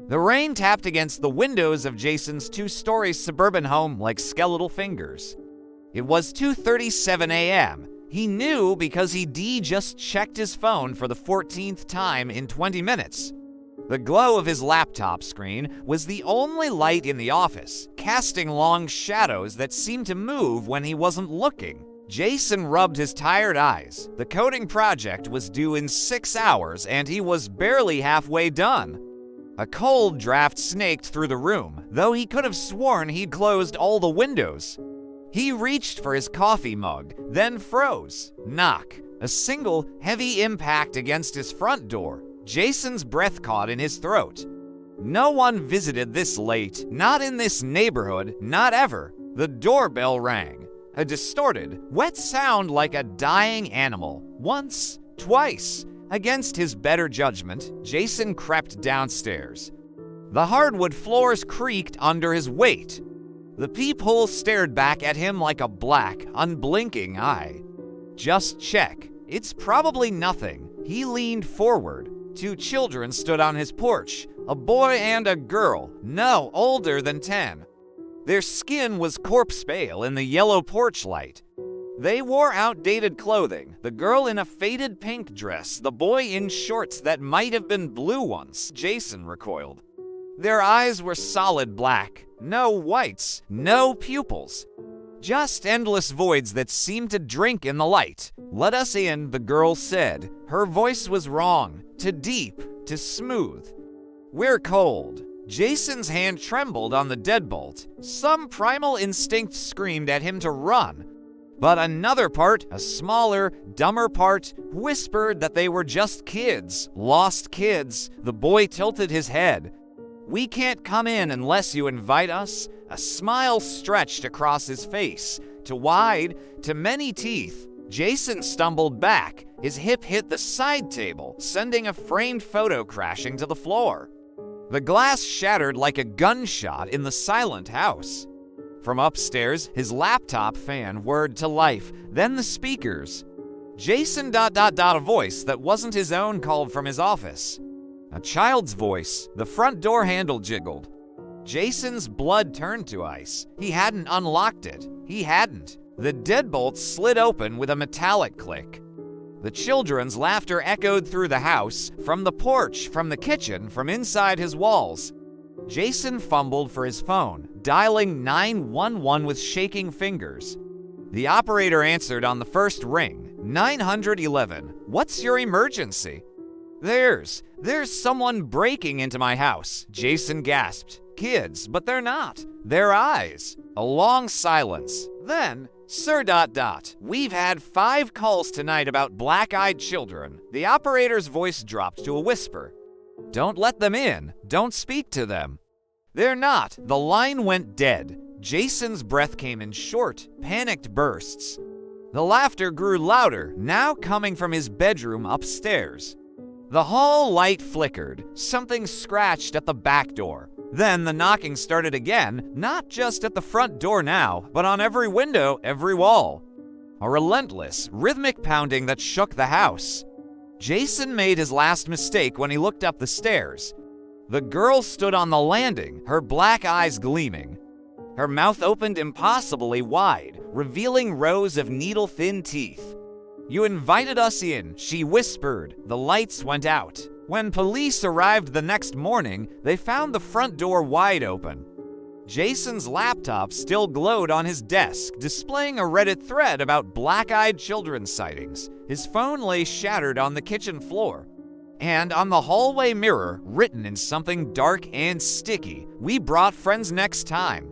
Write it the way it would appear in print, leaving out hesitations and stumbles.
The rain tapped against the windows of Jason's two-story suburban home like skeletal fingers. It was 2:37 a.m. He knew because he just checked his phone for the 14th time in 20 minutes. The glow of his laptop screen was the only light in the office, casting long shadows that seemed to move when he wasn't looking. Jason rubbed his tired eyes. The coding project was due in 6 hours, and he was barely halfway done. A cold draft snaked through the room, though he could have sworn he'd closed all the windows. He reached for his coffee mug, then froze. Knock. A single, heavy impact against his front door. Jason's breath caught in his throat. No one visited this late, not in this neighborhood, not ever. The doorbell rang. A distorted, wet sound like a dying animal. Once, twice. Against his better judgment, Jason crept downstairs. The hardwood floors creaked under his weight. The peephole stared back at him like a black, unblinking eye. Just check. It's probably nothing. He leaned forward. 2 children stood on his porch, a boy and a girl, no older than 10. Their skin was corpse pale in the yellow porch light. They wore outdated clothing, the girl in a faded pink dress, the boy in shorts that might have been blue once. Jason recoiled. Their eyes were solid black, no whites, no pupils. Just endless voids that seemed to drink in the light. "Let us in," the girl said. Her voice was wrong, too deep, too smooth. "We're cold." Jason's hand trembled on the deadbolt. Some primal instinct screamed at him to run. But another part, a smaller, dumber part, whispered that they were just kids, lost kids. The boy tilted his head. "We can't come in unless you invite us." A smile stretched across his face, too wide, too many teeth. Jason stumbled back. His hip hit the side table, sending a framed photo crashing to the floor. The glass shattered like a gunshot in the silent house. From upstairs, his laptop fan whirred to life, then the speakers. Jason ... A voice that wasn't his own called from his office. A child's voice. The front door handle jiggled. Jason's blood turned to ice. He hadn't unlocked it. He hadn't. The deadbolt slid open with a metallic click. The children's laughter echoed through the house, from the porch, from the kitchen, from inside his walls. Jason fumbled for his phone, dialing 911 with shaking fingers. The operator answered on the first ring. 911. "What's your emergency?" There's someone breaking into my house," Jason gasped. "Kids, but they're not. They're eyes." A long silence. Then, "Sir ... We've had 5 calls tonight about black-eyed children." The operator's voice dropped to a whisper. "Don't let them in. Don't speak to them." "They're not." The line went dead. Jason's breath came in short, panicked bursts. The laughter grew louder, now coming from his bedroom upstairs. The hall light flickered. Something scratched at the back door. Then the knocking started again, not just at the front door now, but on every window, every wall. A relentless, rhythmic pounding that shook the house. Jason made his last mistake when he looked up the stairs. The girl stood on the landing, her black eyes gleaming. Her mouth opened impossibly wide, revealing rows of needle-thin teeth. "You invited us in," she whispered. The lights went out. When police arrived the next morning, they found the front door wide open. Jason's laptop still glowed on his desk, displaying a Reddit thread about black-eyed children sightings. His phone lay shattered on the kitchen floor. And on the hallway mirror, written in something dark and sticky, "We brought friends next time."